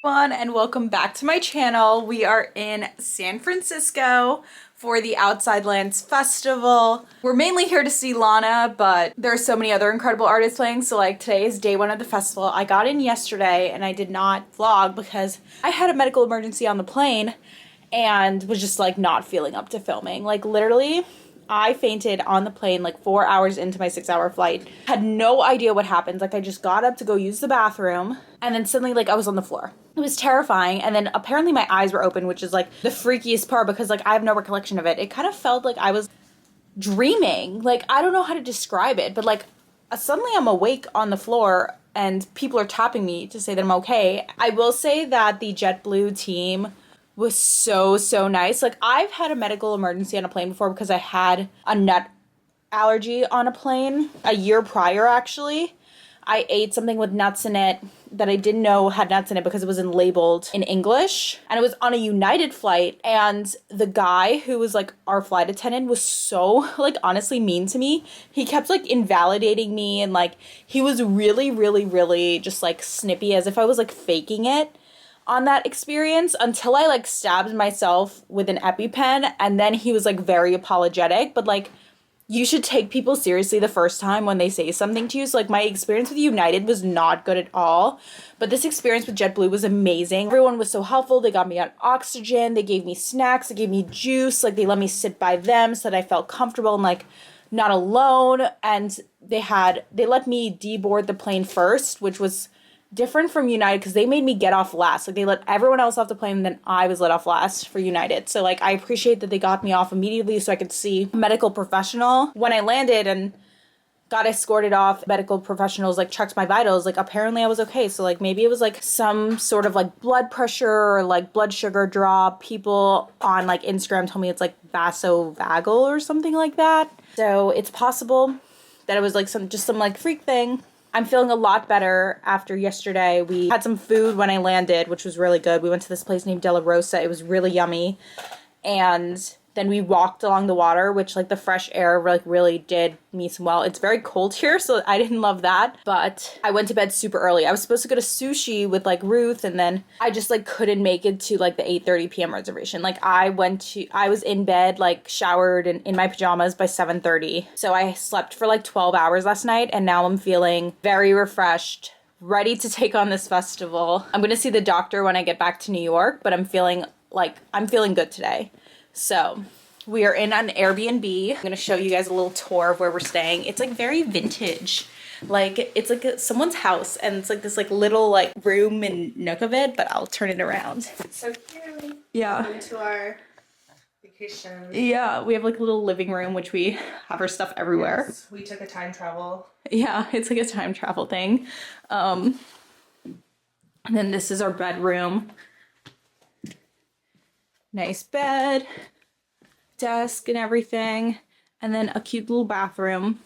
Everyone, and welcome back to my channel. We are in San Francisco for the Outside Lands Festival. We're mainly here to see Lana, but there are so many other incredible artists playing, so like today is day one of the festival. I got in yesterday and I did not vlog because I had a medical emergency on the plane and was just like not feeling up to filming. Like literally I fainted on the plane like 4 hours into my 6-hour flight. Had no idea what happened. Like I just got up to go use the bathroom and then suddenly like I was on the floor. It was terrifying, and then apparently my eyes were open, which is like the freakiest part because like I have no recollection of it. It kind of felt like I was dreaming. Like I don't know how to describe it, but like suddenly I'm awake on the floor and people are tapping me to say that I'm okay. I will say that the JetBlue team was so nice. Like I've had a medical emergency on a plane before because I had a nut allergy on a plane a year prior actually. I ate something with nuts in it that I didn't know had nuts in it because it wasn't labeled in English. And it was on a United flight. And the guy who was like our flight attendant was so like honestly mean to me. He kept like invalidating me and like he was really just like snippy as if I was like faking it on that experience until I like stabbed myself with an EpiPen. And then he was like very apologetic. But like you should take people seriously the first time when they say something to you. So like my experience with United was not good at all, but this experience with JetBlue was amazing. Everyone was so helpful. They got me on oxygen. They gave me snacks. They gave me juice. Like they let me sit by them so that I felt comfortable and like not alone. And they let me deboard the plane first, which was different from United because they made me get off last. Like they let everyone else off the plane and then I was let off last for United. So like I appreciate that they got me off immediately so I could see a medical professional. When I landed and got escorted off, medical professionals like checked my vitals. Like apparently I was okay. So like maybe it was like some sort of like blood pressure or like blood sugar drop. People on like Instagram told me it's like vasovagal or something like that. So it's possible that it was like some like freak thing. I'm feeling a lot better after yesterday. We had some food when I landed, which was really good. We went to this place named De La Rosa. It was really yummy. And then we walked along the water, which like the fresh air like really did me some well. It's very cold here, so I didn't love that. But I went to bed super early. I was supposed to go to sushi with like Ruth, and then I just like couldn't make it to like the 8:30 p.m. reservation. Like I was in bed, like showered and in my pajamas by 7:30. So I slept for like 12 hours last night, and now I'm feeling very refreshed, ready to take on this festival. I'm gonna see the doctor when I get back to New York, but I'm feeling good today. So we are in an Airbnb. I'm gonna show you guys a little tour of where we're staying. It's like very vintage. Like it's like someone's house and it's like this like little like room and nook of it, but I'll turn it around. It's so cute. Yeah. Going to our vacation. Yeah, we have like a little living room, which we have our stuff everywhere. Yes, we took a time travel. Yeah, it's like a time travel thing. And then this is our bedroom. Nice bed, desk and everything, and then a cute little bathroom.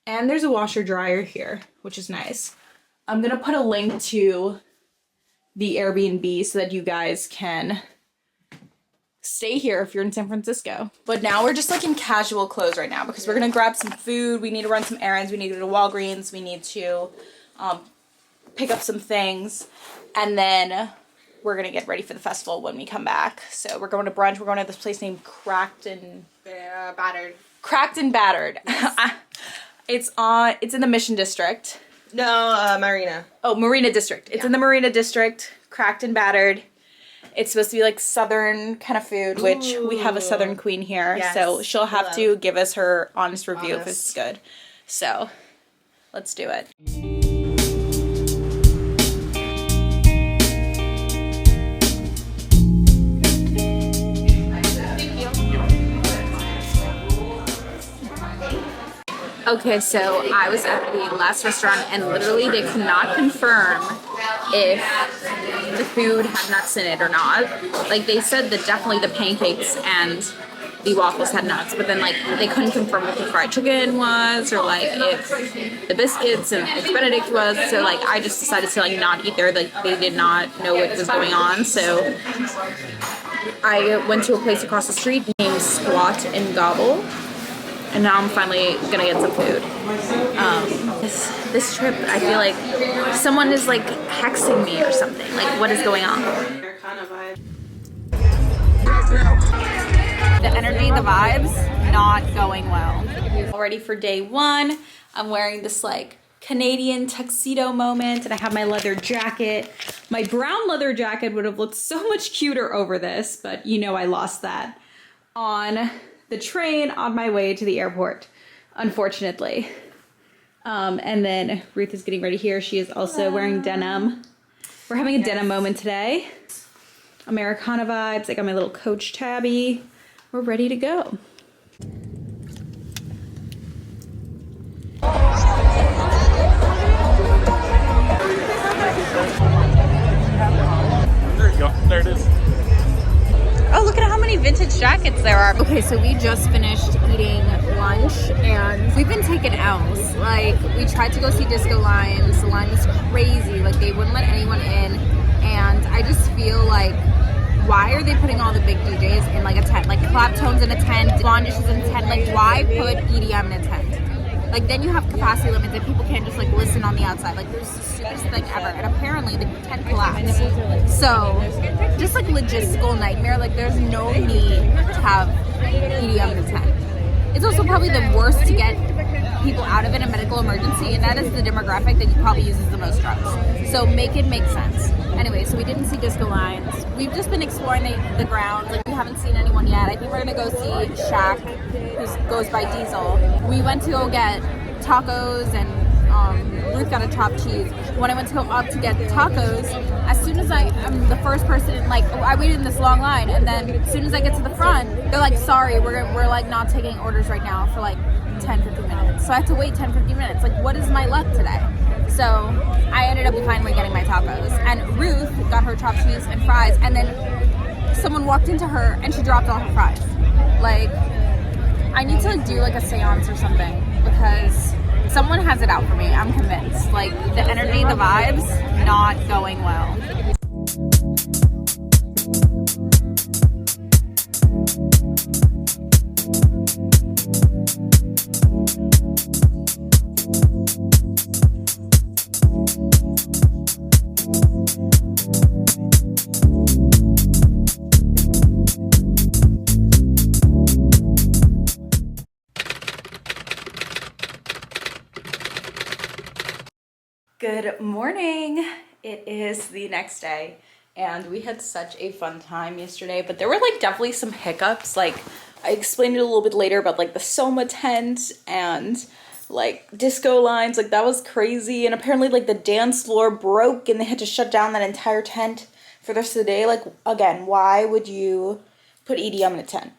And there's a washer dryer here, which is nice. I'm gonna put a link to the Airbnb so that you guys can stay here if you're in San Francisco. But now we're just like in casual clothes right now because we're gonna grab some food. We need to run some errands. We need to go to Walgreens. We need to pick up some things, and then we're gonna get ready for the festival when we come back. So we're going to brunch. We're going to this place named Cracked and Battered. Yes. It's in the Mission District. No, Marina. Oh, Marina District. It's in the Marina District. Cracked and Battered. It's supposed to be like Southern kind of food, which we have a Southern queen here. Yes. So she'll have to give us her honest review if it's good. So let's do it. Okay, so I was at the last restaurant and literally they could not confirm if the food had nuts in it or not. Like they said that definitely the pancakes and the waffles had nuts, but then like they couldn't confirm if the fried chicken was or like if the biscuits and if Benedict was. So like I just decided to like not eat there. Like they did not know what was going on. So I went to a place across the street named Squat and Gobble. and now I'm finally gonna get some food. This trip, I feel like someone is like hexing me or something. Like, what is going on? Americana vibe. The energy, the vibes, not going well. All ready for day one. I'm wearing this like Canadian tuxedo moment, and I have my leather jacket. My brown leather jacket would have looked so much cuter over this, but you know I lost that on the train on my way to the airport, unfortunately. And then Ruth is getting ready here. She is also wearing denim. We're having a denim moment today. Americana vibes. I got my little Coach tabby. We're ready to go. There you go. There it is. Oh, look at how many vintage jackets there are. Okay, so we just finished eating lunch and we've been taking L's. Like, we tried to go see Disco Lions. The line was crazy. Like, they wouldn't let anyone in. And I just feel like, why are they putting all the big DJs in like a tent? Like Claptone's in a tent, Blondish is in a tent. Like, why put EDM in a tent? Like, then you have capacity limits and people can't just like listen on the outside. Like, there's the stupidest thing ever. And apparently the tent collapsed. So, just like logistical nightmare. Like, there's no need to have EDM in a tent. It's also probably the worst to get people out of in a medical emergency, and that is the demographic that you probably uses the most drugs. So make it make sense. Anyway, so we didn't see Disco Lions. We've just been exploring the grounds. Like, we haven't seen anyone yet. I think we're gonna go see Shaq, who goes by Diesel. We went to go get tacos, and Ruth got a chopped cheese. When I went to go up to get tacos, as soon as I'm the first person, like, I waited in this long line, and then as soon as I get to the front, they're like, sorry, we're like not taking orders right now for like 10-15 minutes. So I had to wait 10-15 minutes. Like, what is my luck today? So I ended up finally getting my tacos, and Ruth got her chopped cheese and fries, and then someone walked into her and she dropped all her fries. Like, I need to like do like a seance or something, because someone has it out for me. I'm convinced. Like, the energy, the vibes, not going well. Good morning. It is the next day and we had such a fun time yesterday, but there were like definitely some hiccups. Like, I explained it a little bit later about like the Soma tent and like Disco Lines. Like, that was crazy, and apparently like the dance floor broke and they had to shut down that entire tent for the rest of the day. Like, again, why would you put EDM in a tent?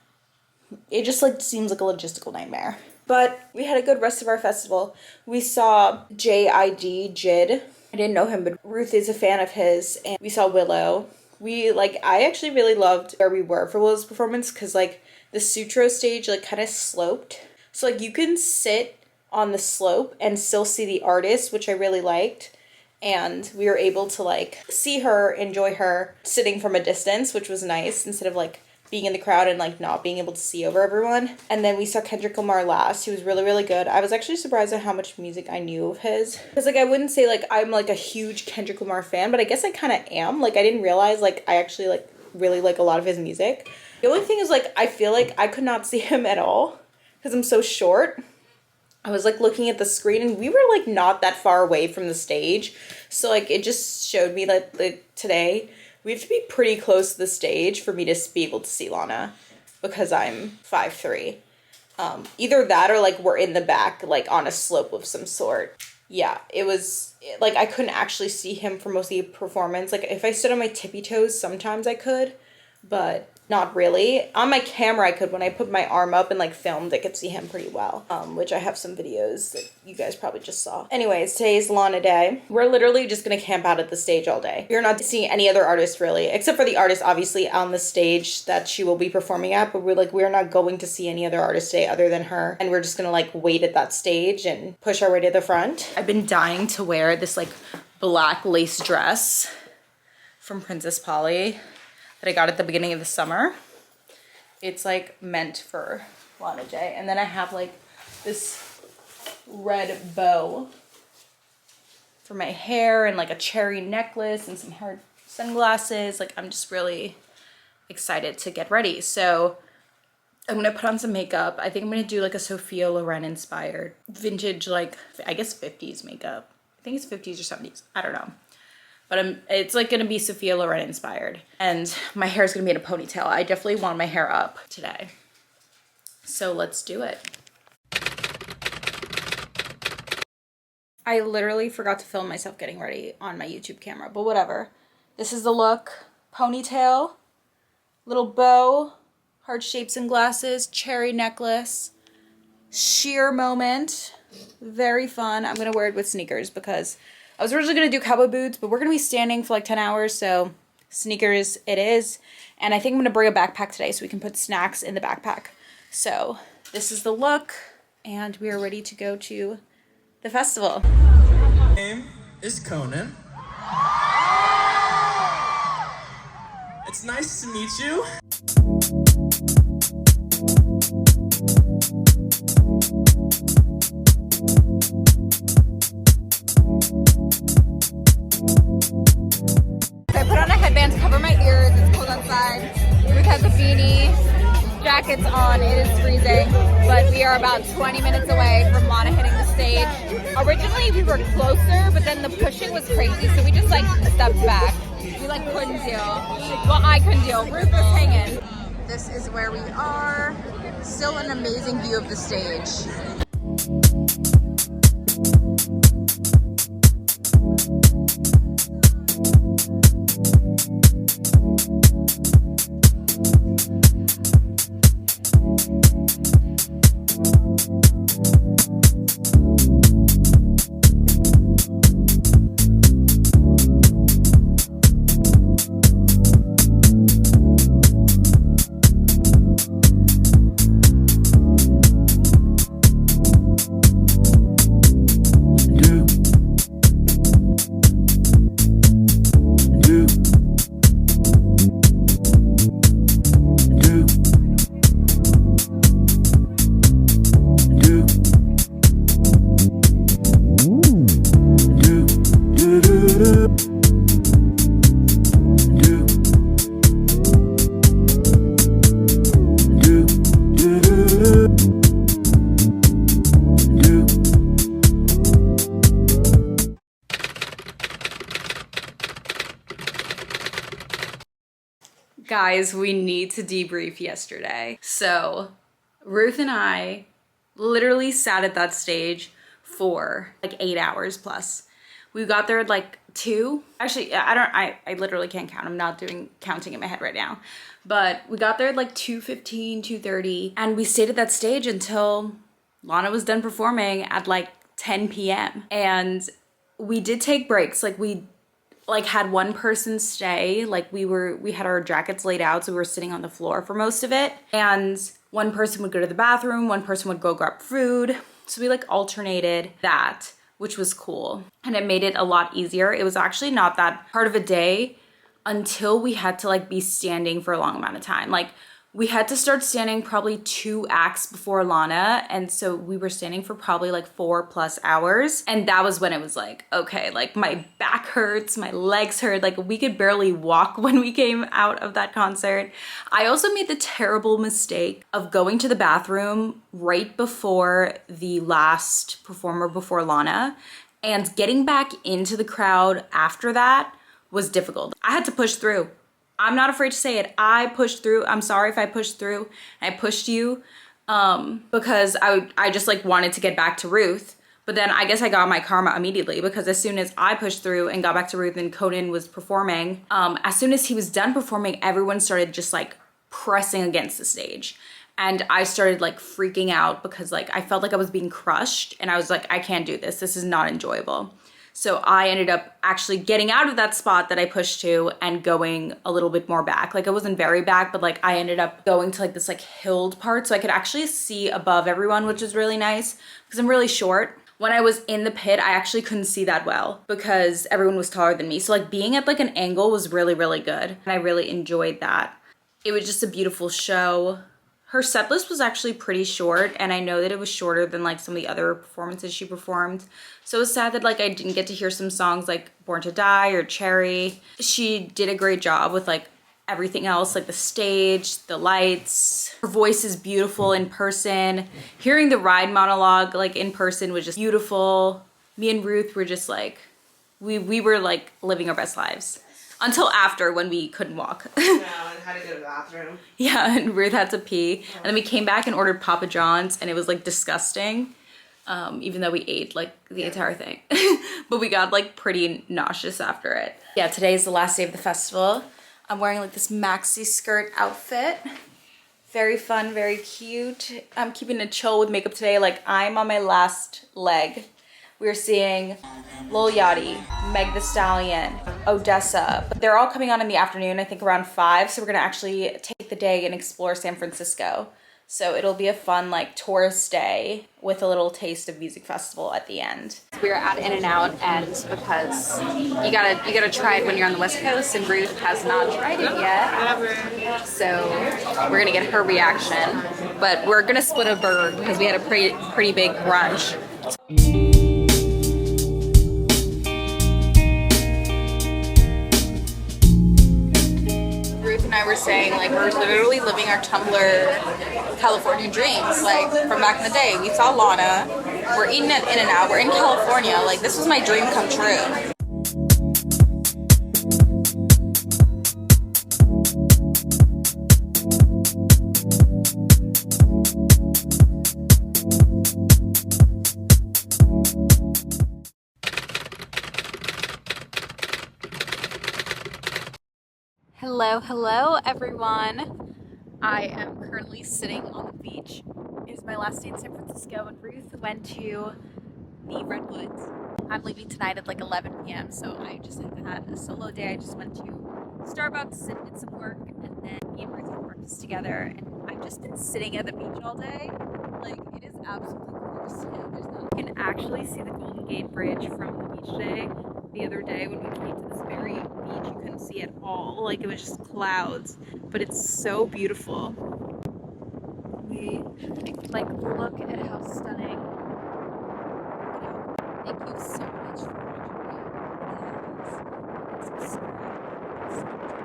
It just like seems like a logistical nightmare. But we had a good rest of our festival. We saw JID. I didn't know him, but Ruth is a fan of his. And we saw Willow. I actually really loved where we were for Willow's performance, because like the Sutro stage like kind of sloped. So like you can sit on the slope and still see the artist, which I really liked. And we were able to like see her, enjoy her sitting from a distance, which was nice, instead of like being in the crowd and like not being able to see over everyone. And then we saw Kendrick Lamar last. He was really, really good. I was actually surprised at how much music I knew of his, because like I wouldn't say like I'm like a huge Kendrick Lamar fan, but I guess I kind of am. Like, I didn't realize like I actually like really like a lot of his music. The only thing is like I feel like I could not see him at all because I'm so short. I was like looking at the screen and we were like not that far away from the stage, so like it just showed me that like today we have to be pretty close to the stage for me to be able to see Lana, because I'm 5'3". Either that or like we're in the back, like on a slope of some sort. Yeah, it was like I couldn't actually see him for most of the performance. Like, if I stood on my tippy toes, sometimes I could, but not really. On my camera I could. When I put my arm up and like filmed, I could see him pretty well, which I have some videos that you guys probably just saw. Anyways, today's Lana Day. We're literally just gonna camp out at the stage all day. We're not seeing any other artists really, except for the artist obviously on the stage that she will be performing at, but we're not going to see any other artist today other than her, and we're just gonna like wait at that stage and push our way to the front. I've been dying to wear this like black lace dress from Princess Polly that I got at the beginning of the summer. It's like meant for Lana Day. And then I have like this red bow for my hair and like a cherry necklace and some hard sunglasses. Like I'm just really excited to get ready. So I'm gonna put on some makeup. I think I'm gonna do like a Sophia Loren inspired vintage, like I guess 50s makeup. I think it's 50s or 70s. I don't know. But it's like gonna be Sophia Loren inspired. And my hair is gonna be in a ponytail. I definitely want my hair up today. So let's do it. I literally forgot to film myself getting ready on my YouTube camera, but whatever. This is the look. Ponytail, little bow, heart shapes and glasses, cherry necklace, sheer moment. Very fun. I'm gonna wear it with sneakers because I was originally gonna do cowboy boots, but we're gonna be standing for like 10 hours, so sneakers it is. And I think I'm gonna bring a backpack today so we can put snacks in the backpack. So this is the look, and we are ready to go to the festival. My name is Conan. It's nice to meet you. I put on a headband to cover my ears. It's cold outside. Ruth has a beanie. Jackets on. It is freezing, but we are about 20 minutes away from Lana hitting the stage. Originally we were closer, but then the pushing was crazy, so we just like stepped back. We like couldn't deal. Well, I couldn't deal. Ruth was hanging. This is where we are. Still an amazing view of the stage. Guys, we need to debrief yesterday. So, Ruth and I literally sat at that stage for like 8 hours plus. We got there at like 2. Actually, I literally can't count. I'm not doing counting in my head right now. But we got there at like 2:15, 2:30, and we stayed at that stage until Lana was done performing at like 10 p.m. And we did take breaks. Like we had one person stay, like we had our jackets laid out, so we were sitting on the floor for most of it, and one person would go to the bathroom, one person would go grab food, so we like alternated that, which was cool, and it made it a lot easier. It was actually not that hard of a day until we had to like be standing for a long amount of time. Like we had to start standing probably 2 acts before Lana, and so we were standing for probably like 4+ hours, and that was when it was like, okay, like my back hurts, my legs hurt, like we could barely walk when we came out of that concert. I also made the terrible mistake of going to the bathroom right before the last performer before Lana, and getting back into the crowd after that was difficult. I had to push through. I'm not afraid to say it. I pushed through. I'm sorry if I pushed through. I pushed you because I just like wanted to get back to Ruth. But then I guess I got my karma immediately, because as soon as I pushed through and got back to Ruth and Conan was performing, as soon as he was done performing, everyone started just like pressing against the stage. And I started like freaking out because like I felt like I was being crushed, and I was like, I can't do this. This is not enjoyable. So I ended up actually getting out of that spot that I pushed to and going a little bit more back. Like I wasn't very back, but like I ended up going to like this like hilled part, so I could actually see above everyone, which was really nice because I'm really short. When I was in the pit, I actually couldn't see that well because everyone was taller than me. So like being at like an angle was really, really good. And I really enjoyed that. It was just a beautiful show. Her set list was actually pretty short, and I know that it was shorter than like some of the other performances she performed. So it was sad that like I didn't get to hear some songs like Born to Die or Cherry. She did a great job with like everything else, like the stage, the lights. Her voice is beautiful in person. Hearing the ride monologue like in person was just beautiful. Me and Ruth were just like, we were like living our best lives. Until after, when we couldn't walk. No, and had to go to the bathroom. Yeah, and Ruth had to pee. And then we came back and ordered Papa John's, and it was like disgusting. Even though we ate like the entire thing. But we got like pretty nauseous after it. Yeah, today is the last day of the festival. I'm wearing like this maxi skirt outfit. Very fun, very cute. I'm keeping it chill with makeup today. Like I'm on my last leg. We're seeing Lil Yachty, Meg Thee Stallion, Odessa. But they're all coming on in the afternoon, I think around 5. So we're gonna actually take the day and explore San Francisco. So it'll be a fun like tourist day with a little taste of music festival at the end. We're at In-N-Out, and because you gotta try it when you're on the West Coast, and Ruth has not tried it yet. So we're gonna get her reaction. But we're gonna split a burger because we had a pretty big brunch. And I were saying like we're literally living our Tumblr California dreams, like from back in the day. We saw Lana, we're eating at In-N-Out, we're in California, like this was my dream come true. Hello everyone. I am currently sitting on the beach. It is my last day in San Francisco, and Ruth went to the Redwoods. I'm leaving tonight at like 11 p.m. so I just had a solo day. I just went to Starbucks and did some work, and then me and Ruth had breakfast together, and I've just been sitting at the beach all day. Like it is absolutely gorgeous. You can actually see the Golden Gate Bridge from the beach today. The other day when we came to this very beach, you couldn't see it all. Like it was just clouds, but it's so beautiful. We like look at how stunning. Thank you so much for watching.